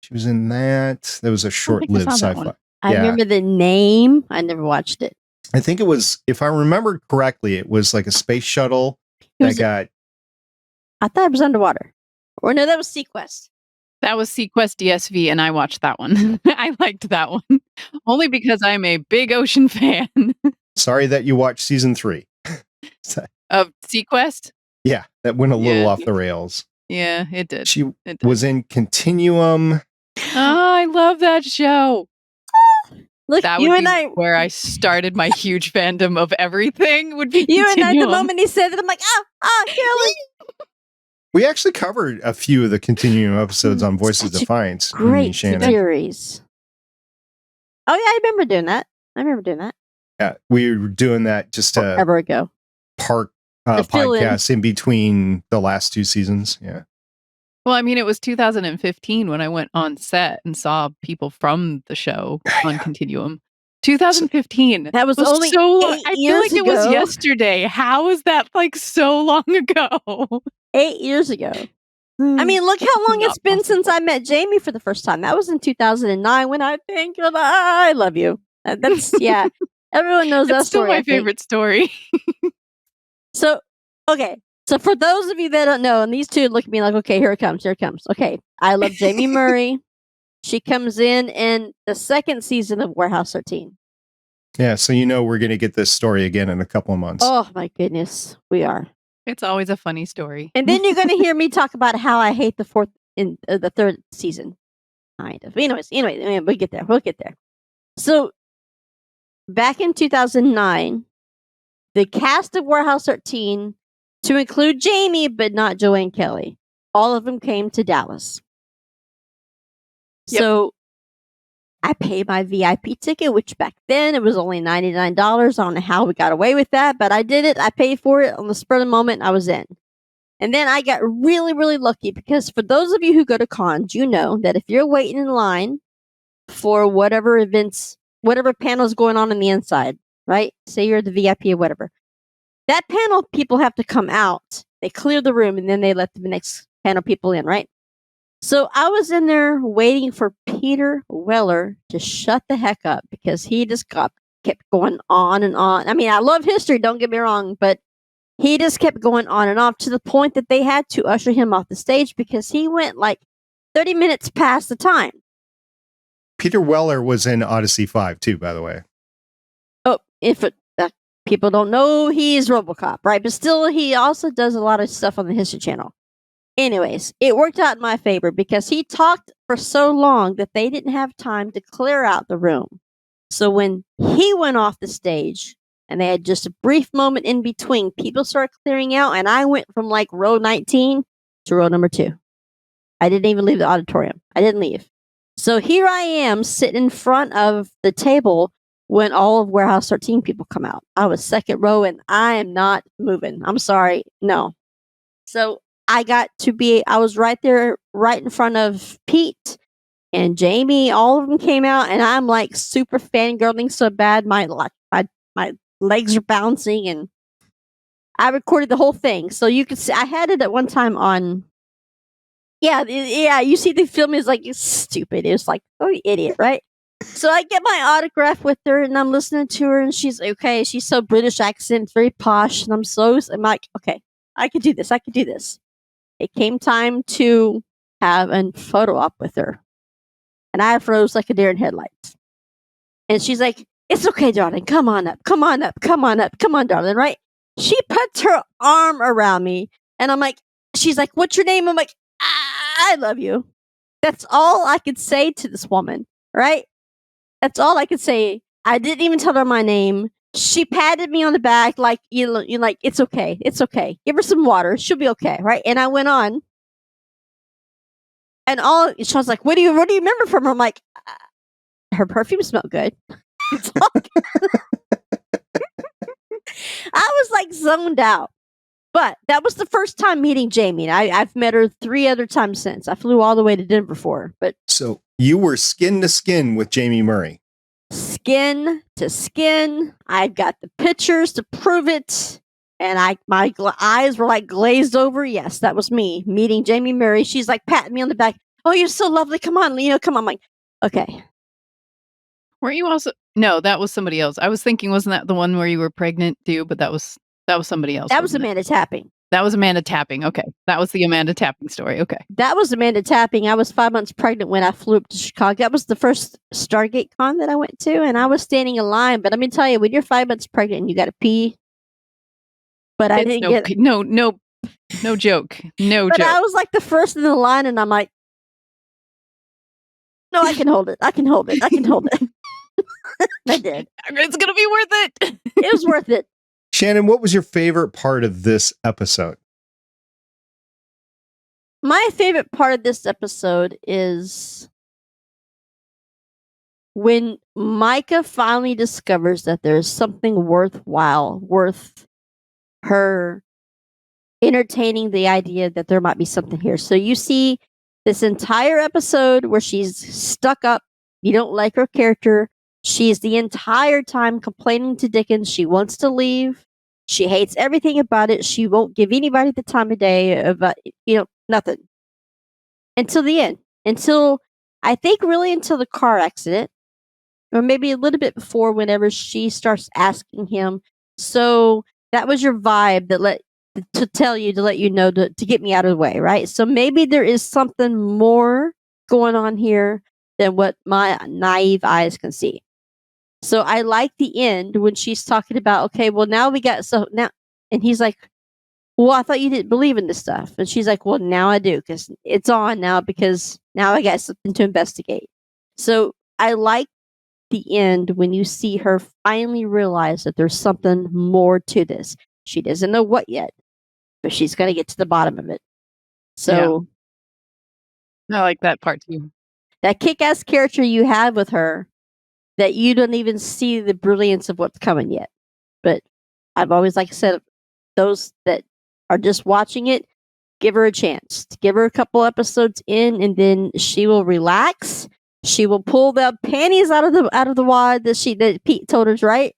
She was in that. That was a short-lived sci-fi. I remember the name. I never watched it. I think it was, if I remember correctly, it was like a space shuttle that got... I thought it was underwater. Or no, that was Sequest. That was Sequest DSV, and I watched that one. I liked that one. Only because I'm a big ocean fan. Sorry that you watched season 3. Of Sequest? Yeah, that went a little off the rails. Yeah, it did. She was in Continuum. Oh, I love that show. Look, that you would and be I, where I started my huge fandom of everything. Would be you and I, the Continuum. moment he said it, I'm like, Carolyn. We actually covered a few of the Continuum episodes on Voices of Defiance. Great Shannon. series. Oh yeah, I remember doing that. Yeah, we were doing that just to forever ago. Park podcasts in between the last 2 seasons. Yeah. Well, I mean, it was 2015 when I went on set and saw people from the show on Continuum. 2015. That was only so long. 8 I feel years like it was yesterday. How is that like so long ago? 8 years ago. I mean, look how long it's been since I met Jamie for the first time. That was in 2009 when I think I love you. That's yeah. Everyone knows that story. Still my favorite story. So, okay. So for those of you that don't know, and these two look at me like, okay, here it comes. Okay. I love Jamie Murray. She comes in the second season of Warehouse 13. Yeah, so you know we're going to get this story again in a couple of months. Oh my goodness, we are. It's always a funny story. And then you're going to hear me talk about how I hate the third season. Kind of. Anyways, we'll get there. So back in 2009, the cast of Warehouse 13, to include Jamie, but not Joanne Kelly, all of them came to Dallas. Yep. So I paid my VIP ticket, which back then it was only $99. I don't know how we got away with that, but I did it. I paid for it on the spur of the moment. I was in. And then I got really, really lucky because for those of you who go to cons, you know that if you're waiting in line for whatever events, whatever panel is going on the inside, right? Say you're the VIP or whatever. That panel people have to come out. They clear the room and then they let the next panel people in, right? So I was in there waiting for Peter Weller to shut the heck up because he just kept going on and on. I mean, I love history, don't get me wrong, but he just kept going on and off to the point that they had to usher him off the stage because he went like 30 minutes past the time. Peter Weller was in Odyssey 5 too, by the way. Oh, people don't know he's RoboCop, right? But still, he also does a lot of stuff on the History Channel. Anyways, it worked out in my favor because he talked for so long that they didn't have time to clear out the room. So when he went off the stage and they had just a brief moment in between, people started clearing out and I went from like row 19 to row number 2. I didn't even leave the auditorium. I didn't leave. So here I am sitting in front of the table when all of Warehouse 13 people come out. I was second row and I am not moving. I'm sorry. No. So I was right there, right in front of Pete and Jamie. All of them came out and I'm like super fangirling so bad. My legs are bouncing and I recorded the whole thing. So you could see, I had it at one time on, yeah, you see the film is like, it's stupid. It was like, oh, you idiot, right? So I get my autograph with her and I'm listening to her and she's okay. She's so British accent, very posh. And I'm like, okay, I could do this. It came time to have a photo op with her. And I froze like a deer in headlights. And she's like, it's okay, darling. Come on up. Come on up. Come on up. Come on, darling. Right? She puts her arm around me. And I'm like, she's like, what's your name? I'm like, I love you. That's all I could say to this woman. Right? That's all I could say. I didn't even tell her my name. She patted me on the back like, you're like, it's okay. It's okay. Give her some water. She'll be okay. Right? And I went on. And she was like, what do you remember from her? I'm like, her perfume smelled good. I was like zoned out. But that was the first time meeting Jamie. I've met her 3 other times since. I flew all the way to Denver for her. But so you were skin to skin with Jamie Murray. Skin to skin. I've got the pictures to prove it. And my eyes were like glazed over. Yes, that was me meeting Jamie Murray. She's like patting me on the back. Oh, you're so lovely. Come on, come on. I'm like, okay. Weren't you also? No, that was somebody else. I was thinking, wasn't that the one where you were pregnant too? But that was somebody else. That was Amanda Tapping. That was Amanda Tapping. Okay. That was the Amanda Tapping story. Okay. That was Amanda Tapping. I was 5 months pregnant when I flew up to Chicago. That was the first Stargate con that I went to, and I was standing in line. But let me tell you, when you're 5 months pregnant and you got to pee, but I didn't get no joke. No but joke. I was like the first in the line, and I'm like, no, I can hold it. I can hold it. I can hold it. I did. It's gonna be worth it. It was worth it. Shannon, what was your favorite part of this episode? My favorite part of this episode is when Micah finally discovers that there's something worthwhile, worth her entertaining the idea that there might be something here. So you see this entire episode where she's stuck up. You don't like her character. She's the entire time complaining to Dickens. She wants to leave. She hates everything about it. She won't give anybody the time of day about, nothing. Until the end. Until the car accident. Or maybe a little bit before, whenever she starts asking him, so that was your vibe that let you know to get me out of the way, right? So maybe there is something more going on here than what my naive eyes can see. So I like the end when she's talking about, okay, well now we got and he's like, well, I thought you didn't believe in this stuff. And she's like, well, now I do, because it's on now, because now I got something to investigate. So I like the end when you see her finally realize that there's something more to this. She doesn't know what yet, but she's got to get to the bottom of it. So I like that part too. That kick-ass character you have with her, that you don't even see the brilliance of what's coming yet. But I've always, like I said, those that are just watching it, give her a chance. Give her a couple episodes in, and then she will relax. She will pull the panties out of the wad that Pete told her, right?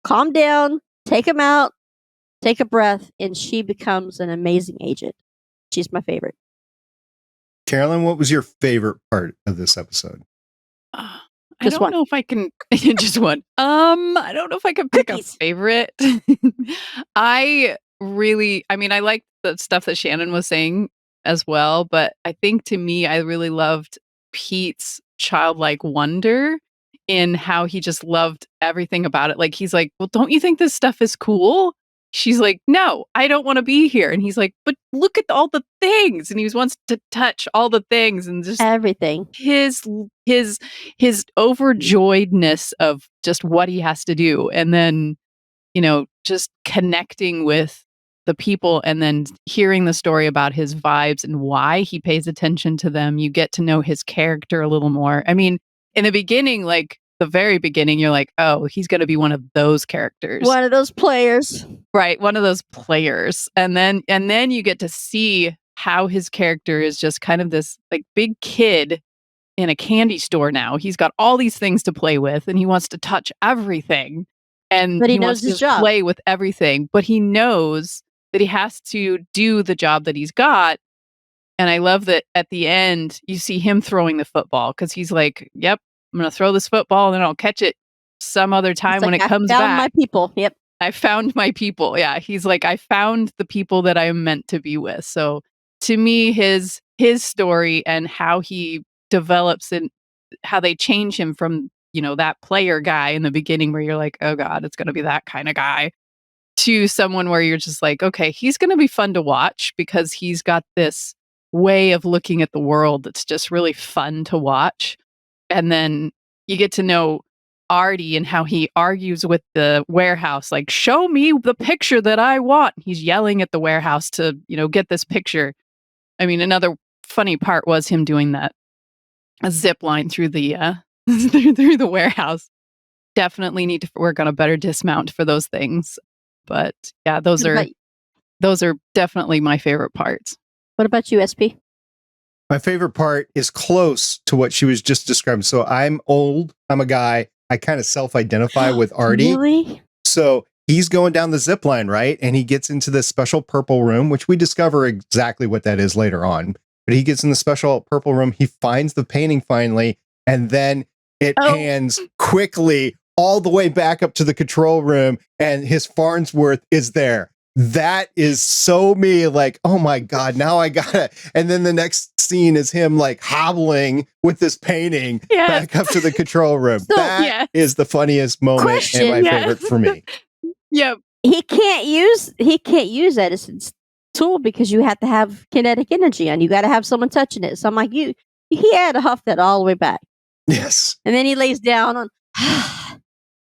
Calm down, take them out, take a breath, and she becomes an amazing agent. She's my favorite. Carolyn, what was your favorite part of this episode? I don't know if I can just one. I don't know if I can pick a favorite. I like the stuff that Shannon was saying as well, but I think to me, I really loved Pete's childlike wonder in how he just loved everything about it. Like, he's like, well, don't you think this stuff is cool? She's like, no, I don't want to be here. And he's like, but look at all the things. And he wants to touch all the things and just everything. His overjoyedness of just what he has to do. And then, just connecting with the people and then hearing the story about his vibes and why he pays attention to them. You get to know his character a little more. I mean, in the beginning, like the very beginning, you're like, oh, he's going to be one of those characters. One of those players. Right. One of those players. And then you get to see how his character is just kind of this like big kid in a candy store now. He's got all these things to play with and he wants to touch everything. But he knows his job. Play with everything. But he knows that he has to do the job that he's got. And I love that at the end, you see him throwing the football because he's like, yep, I'm going to throw this football and then I'll catch it some other time when it comes back. I found my people. Yep. I found my people. Yeah. He's like, I found the people that I am meant to be with. So to me, his story and how he develops and how they change him from that player guy in the beginning where you're like, oh God, it's going to be that kind of guy, to someone where you're just like, okay, he's going to be fun to watch because he's got this way of looking at the world that's just really fun to watch. And then you get to know Artie and how he argues with the warehouse, like, show me the picture that I want. He's yelling at the warehouse to, get this picture. I mean, another funny part was him doing that a zip line through the through the warehouse. Definitely need to work on a better dismount for those things. But yeah, those are definitely my favorite parts. What about you, SP? My favorite part is close to what she was just describing. So I'm old. I'm a guy. I kind of self-identify with Artie. Really? So he's going down the zip line, right? And he gets into this special purple room, which we discover exactly what that is later on. But he gets in the special purple room. He finds the painting finally. And then it pans quickly all the way back up to the control room. And his Farnsworth is there. That is so me, like, oh my God, now I gotta. And then the next scene is him like hobbling with this painting back up to the control room. So, that is the funniest moment and my favorite for me. Yep. He can't use Edison's tool because you have to have kinetic energy and you got to have someone touching it. So I'm like, he had to huff that all the way back. Yes. And then he lays down on.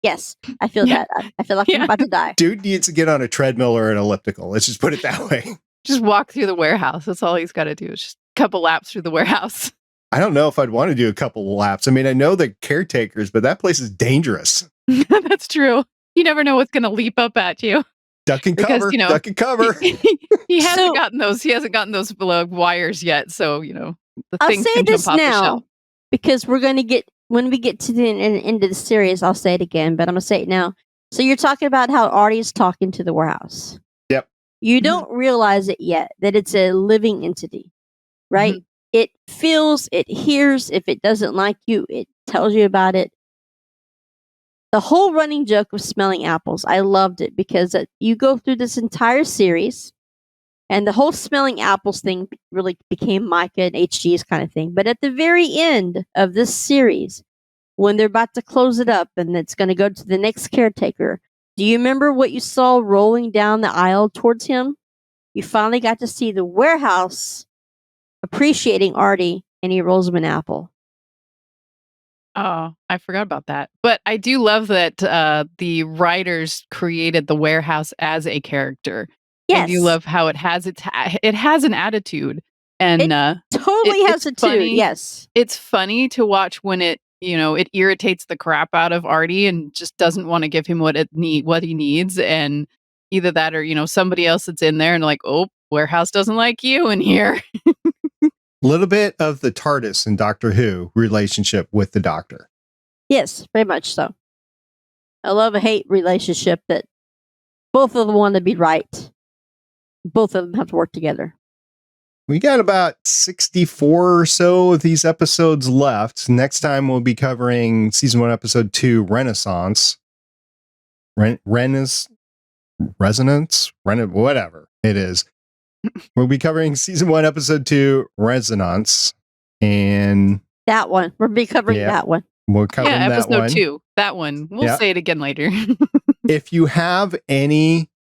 Yes, I feel that. I feel like I'm about to die. Dude needs to get on a treadmill or an elliptical. Let's just put it that way. Just walk through the warehouse. That's all he's got to do. Is just a couple laps through the warehouse. I don't know if I'd want to do a couple of laps. I mean, I know the caretakers, but that place is dangerous. That's true. You never know what's going to leap up at you. Duck and cover. Duck and cover. He hasn't gotten those. He hasn't gotten those wires yet. So the I'll things say can this jump off the now shelf. because we're going to get. When we get to the end of the series, I'll say it again, but I'm going to say it now. So you're talking about how Artie's talking to the warehouse. Yep. You don't realize it yet that it's a living entity, right? Mm-hmm. It feels, it hears. If it doesn't like you, it tells you about it. The whole running joke of smelling apples, I loved it because you go through this entire series and the whole smelling apples thing really became Micah and HG's kind of thing. But at the very end of this series, when they're about to close it up and it's going to go to the next caretaker, do you remember what you saw rolling down the aisle towards him? You finally got to see the warehouse appreciating Artie, and he rolls him an apple. Oh, I forgot about that. But I do love that the writers created the warehouse as a character. Yes. I do love how it has an attitude, and it totally has a funny. Yes, it's funny to watch when it irritates the crap out of Artie and just doesn't want to give him what he needs, and either that or somebody else that's in there and like, oh, warehouse doesn't like you in here. A little bit of the TARDIS and Doctor Who relationship with the Doctor. Yes, very much so. A love-hate relationship that both of them want to be right. Both of them have to work together. We got about 64 or so of these episodes left. Next time we'll be covering season 1, episode 2, Renaissance. Resonance, whatever it is. We'll be covering season 1, episode 2, Resonance, and that one. We'll be covering that one. We'll cover that one. Episode 2, that one. We'll say it again later. If you have any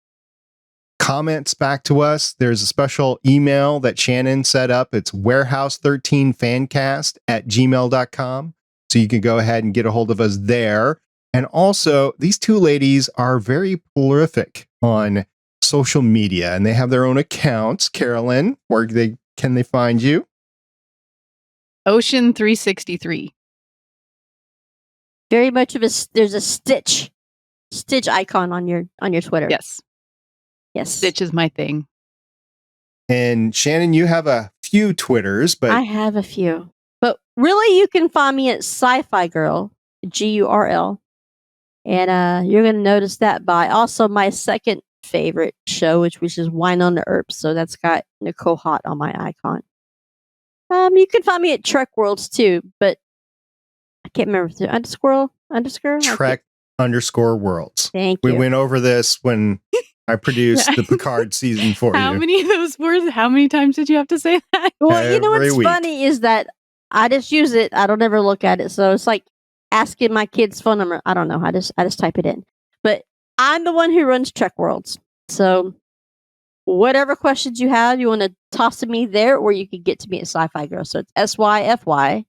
comments back to us, there's a special email that Shannon set up. It's warehouse13fancast@gmail.com. So you can go ahead and get a hold of us there. And also, these two ladies are very prolific on social media, and they have their own accounts. Carolyn, where can they find you? Ocean 363. Very much of there's a Stitch icon on your Twitter. Yes. Stitch is my thing. And Shannon, you have a few Twitters, but I have a few. But really, you can find me at Syfy Girl, GURL. And you're going to notice that by also my second favorite show, which is Wine on the Earps. So that's got Nicole Hott on my icon. You can find me at Trek Worlds too, but I can't remember if it's underscore. Trek _Worlds. Thank you. We went over this when I produced the Picard season for you. How many of those words? How many times did you have to say that? Well, what's funny is that I just use it. I don't ever look at it. So it's like asking my kid's phone number. I don't know. I just type it in. But I'm the one who runs Trek Worlds. So whatever questions you have, you want to toss to me there, or you could get to me at Syfy Girl. So it's SYFYGURL.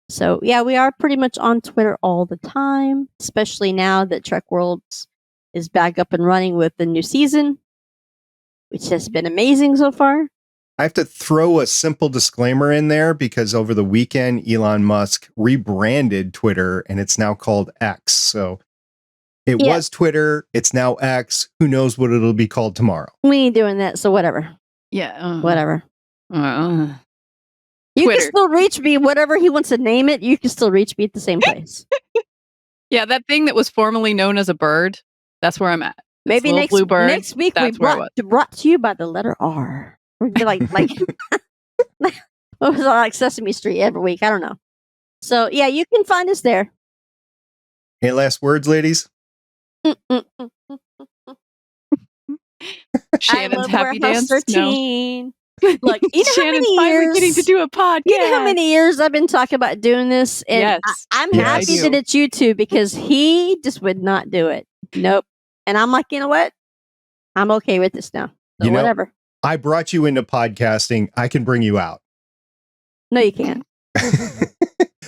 So yeah, we are pretty much on Twitter all the time, especially now that Trek Worlds is back up and running with the new season, which has been amazing so far. I have to throw a simple disclaimer in there because over the weekend, Elon Musk rebranded Twitter and it's now called X. So it was Twitter. It's now X. Who knows what it'll be called tomorrow? We ain't doing that. So whatever. Yeah. Whatever. Twitter. You can still reach me, whatever he wants to name it. You can still reach me at the same place. Yeah. That thing that was formerly known as a bird. That's where I'm at. Maybe next week we brought to you by the letter R. We're like what was it, like Sesame Street every week? I don't know. So yeah, you can find us there. Any last words, ladies? Shannon's happy dance. 13. No. Look, you know Shannon's finally getting to do a podcast. You know how many years I've been talking about doing this, and yes. I'm happy that it's you two because he just would not do it. Nope. And I'm like, you know what? I'm okay with this now. So whatever. I brought you into podcasting. I can bring you out. No, you can't.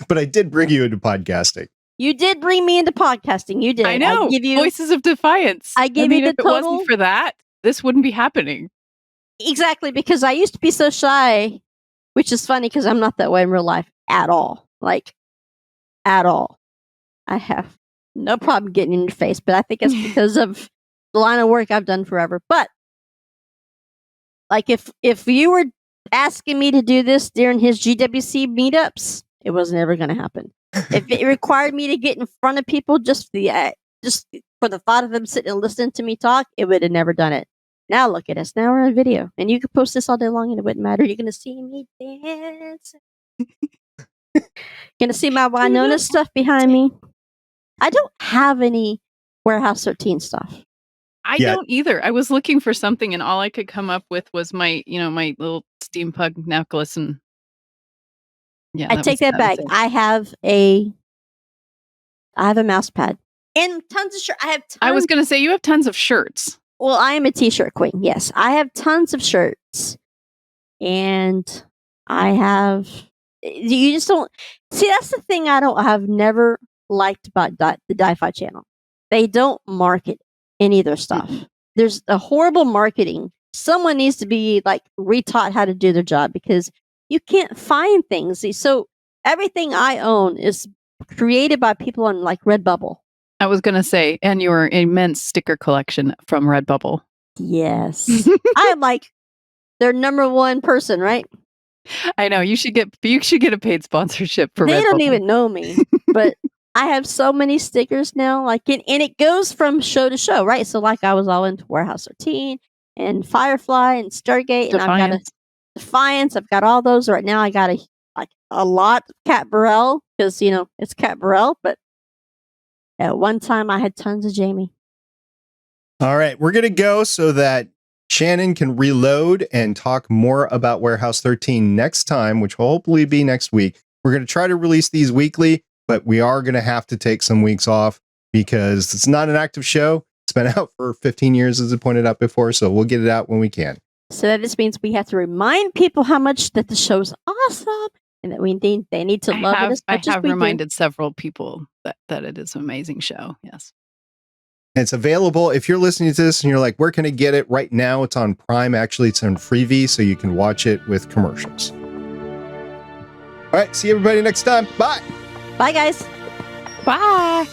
But I did bring you into podcasting. You did bring me into podcasting. You did. I know. Voices of Defiance. I give you the if total. It wasn't for that, this wouldn't be happening. Exactly, because I used to be so shy, which is funny because I'm not that way in real life at all. Like, at all. I have no problem getting in your face, but I think it's because of the line of work I've done forever. But like if you were asking me to do this during his GWC meetups, it was never going to happen. If it required me to get in front of people just for the thought of them sitting and listening to me talk, it would have never done it. Now look at us. Now we're on video, and you could post this all day long, and it wouldn't matter. You're going to see me dance. Going to see my Winona stuff behind me. I don't have any Warehouse 13 stuff. I don't either. I was looking for something, and all I could come up with was my little steampunk necklace, and I take that back. I have a mouse pad and tons of shirts. I was going to say you have tons of shirts. Well, I am a t-shirt queen. Yes, I have tons of shirts, and I have. You just don't see. That's the thing I've never liked about the Di-Fi channel. They don't market any of their stuff. There's a horrible marketing. Someone needs to be retaught how to do their job because you can't find things. So everything I own is created by people on Redbubble. I was going to say, and your immense sticker collection from Redbubble. Yes. I am their number one person, right? I know. You should get a paid sponsorship for Redbubble. They don't even know me, but I have so many stickers now, and it goes from show to show, right? So I was all into Warehouse 13 and Firefly and Stargate, and I've got a Defiance. I've got all those right now. I got a lot of Cat Burrell because it's Cat Burrell, but at one time I had tons of Jamie. All right, we're gonna go so that Shannon can reload and talk more about Warehouse 13 next time, which will hopefully be next week. We're gonna try to release these weekly, but we are going to have to take some weeks off because it's not an active show. It's been out for 15 years, as I pointed out before, so we'll get it out when we can. So that just means we have to remind people how much that the show's awesome and that they need to love it as much as we do. I have reminded several people that it is an amazing show, yes. And it's available. If you're listening to this and you're like, where can I get it? Right now, it's on Prime. Actually, it's on Freevee, so you can watch it with commercials. All right, see everybody next time. Bye. Bye, guys. Bye.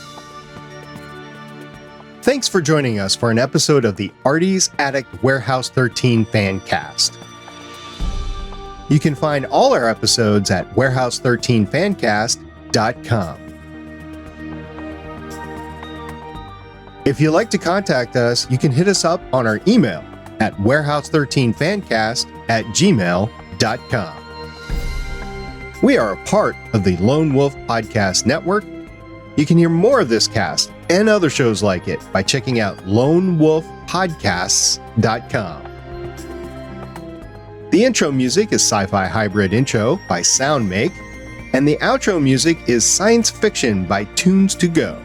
Thanks for joining us for an episode of the Artie's Attic Warehouse 13 Fancast. You can find all our episodes at warehouse13fancast.com. If you'd like to contact us, you can hit us up on our email at warehouse13fancast@gmail.com. We are a part of the Lone Wolf Podcast Network. You can hear more of this cast and other shows like it by checking out lonewolfpodcasts.com. The intro music is Sci-Fi Hybrid Intro by Soundmake, and the outro music is Science Fiction by Tunes to Go.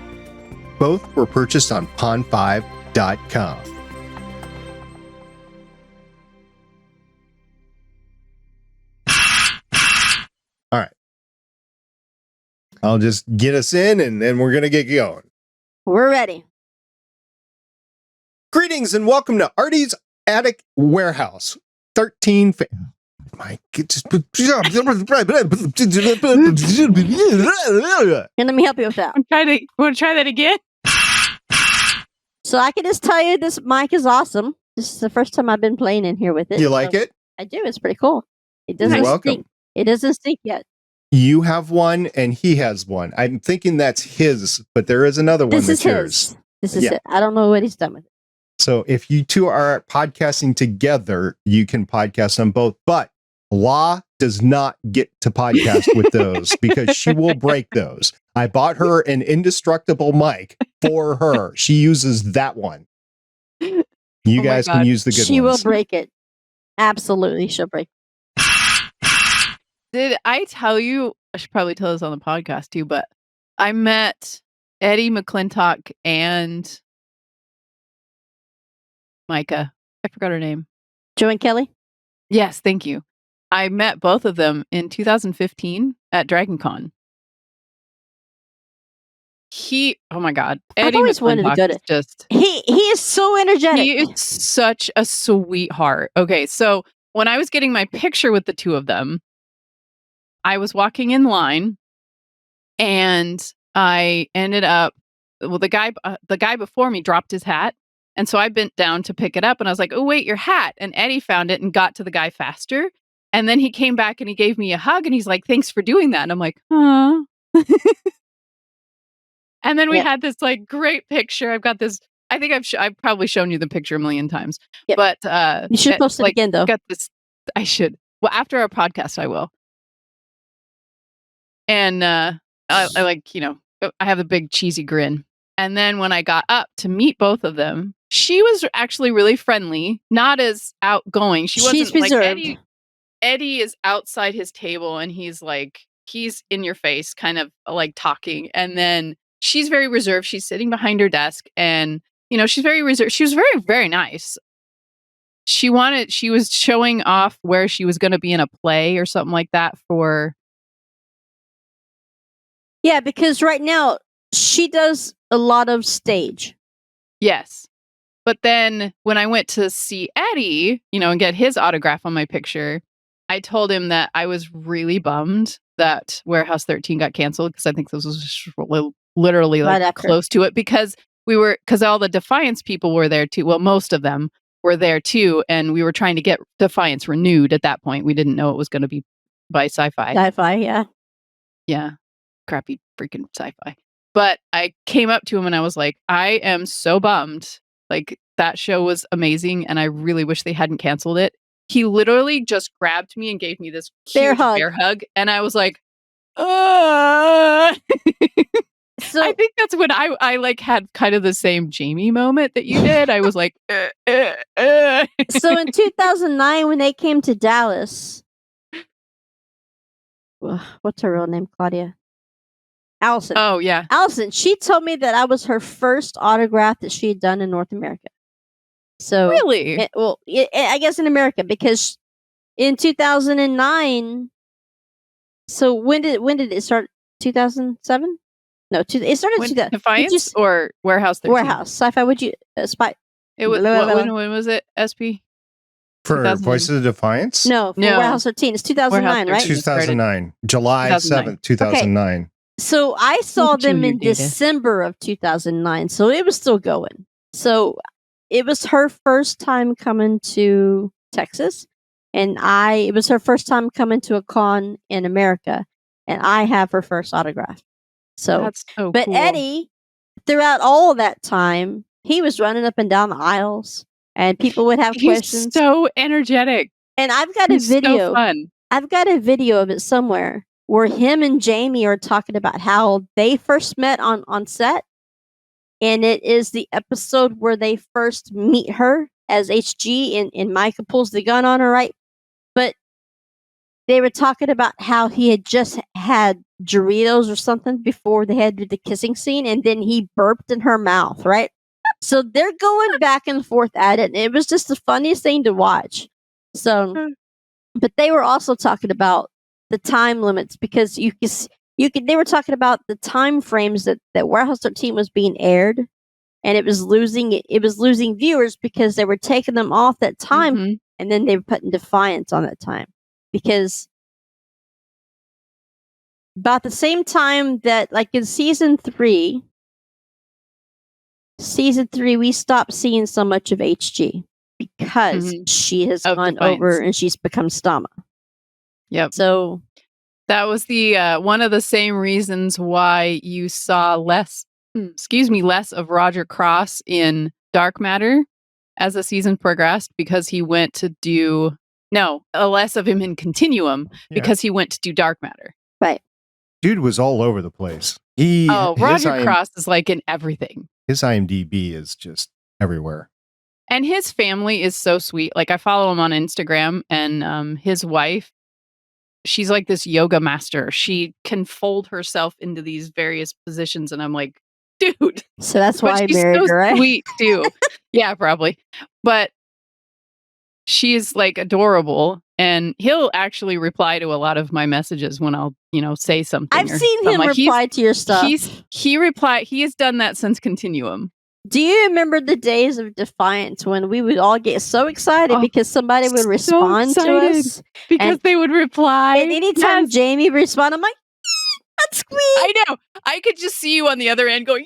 Both were purchased on pond5.com. All right. I'll just get us in and then we're going to get going. We're ready. Greetings and welcome to Artie's Attic Warehouse 13. My And let me help you with that. Want to try that again? So I can just tell you this mic is awesome. This is the first time I've been playing in here with it. You like it? I do. It's pretty cool. It doesn't You're welcome. stink. It doesn't stink yet. You have one and he has one. I'm thinking that's his, but there is another one that's yours. This is it. I don't know what he's done with it. So if you two are podcasting together, you can podcast on both. But Law does not get to podcast with those because she will break those. I bought her an indestructible mic for her. She uses that one. You guys can use the good ones. She will break it. Absolutely, she'll break it. Did I tell you? I should probably tell this on the podcast too, but I met Eddie McClintock and Micah. I forgot her name. Joanne Kelly? Yes, thank you. I met both of them in 2015 at DragonCon. Oh my God. Eddie McClintock is just... He is so energetic. He is such a sweetheart. Okay, so when I was getting my picture with the two of them, I was walking in line and I ended up... Well, the guy before me dropped his hat. And so I bent down to pick it up and I was like, oh, wait, your hat. And Eddie found it and got to the guy faster. And then he came back and he gave me a hug and he's like, thanks for doing that. And I'm like, huh. And then we had this like great picture. I've got this, I think I've probably shown you the picture a million times, but you should post it again though. Got this. I should. Well, after our podcast, I will. And I like, I have a big cheesy grin. And then when I got up to meet both of them, she was actually really friendly, not as outgoing. She's reserved. Like Eddie is outside his table and he's in your face, kind of like talking. And then she's very reserved. She's sitting behind her desk and, she's very reserved. She was very, very nice. She was showing off where she was going to be in a play or something like that for. Yeah, because right now she does a lot of stage. Yes. But then when I went to see Eddie, and get his autograph on my picture, I told him that I was really bummed that Warehouse 13 got canceled because I think this was literally like close to it because all the Defiance people were there too. Well, most of them were there too. And we were trying to get Defiance renewed at that point. We didn't know it was going to be by Syfy. Syfy, yeah. Yeah. Crappy freaking Syfy. But I came up to him and I was like, I am so bummed. Like, that show was amazing and I really wish they hadn't canceled it. He literally just grabbed me and gave me this huge bear hug. And I was like, So I think that's when I like had kind of the same Jamie moment that you did. I was like, So in 2009, when they came to Dallas, what's her real name? Claudia? Allison. Oh, yeah. Allison, she told me that I was her first autograph that she had done in North America. So really? I guess in America, because in 2009, so when did it start? 2007? No, it started in 2000. Defiance or Warehouse 13? Warehouse. Syfy, would you spy? It was, when was it, SP? For Voices of Defiance? No, Warehouse 13. It's 2009, right? 2009. July 7th, 2009. Okay. So I saw them in December of 2009, so it was still going. So it was her first time coming to Texas, and it was her first time coming to a con in America, and I have her first autograph. So, that's so but cool. Eddie, throughout all of that time, he was running up and down the aisles, and people would have questions. So energetic, and I've got a video. So fun. I've got a video of it somewhere where him and Jamie are talking about how they first met on set. And it is the episode where they first meet her as HG and Micah pulls the gun on her, right? But they were talking about how he had just had Doritos or something before they had to do the kissing scene, and then he burped in her mouth, right? So they're going back and forth at it, and it was just the funniest thing to watch. So, but they were also talking about the time limits because they were talking about the time frames that Warehouse 13 was being aired, and it was losing viewers because they were taking them off that time, and then they were putting Defiance on that time because about the same time that, like in season 3, we stopped seeing so much of HG because she has gone over and she's become Stama. Yep. So that was the one of the same reasons why you saw less of Roger Cross in Dark Matter as the season progressed, because he went to do less of him in Continuum because he went to do Dark Matter. Right. Dude was all over the place. Roger Cross is like in everything. His IMDb is just everywhere. And his family is so sweet. Like, I follow him on Instagram, and his wife, she's like this yoga master. She can fold herself into these various positions, and I'm like, dude. So that's why I married her, right? Sweet too. Yeah, probably. But she's like adorable, and he'll actually reply to a lot of my messages when I'll, say something. I've seen him reply to your stuff. He has done that since Continuum. Do you remember the days of Defiance when we would all get so excited because somebody would respond to us? Because they would reply. And anytime Jamie would respond, I'm like, that's sweet. I know. I could just see you on the other end going,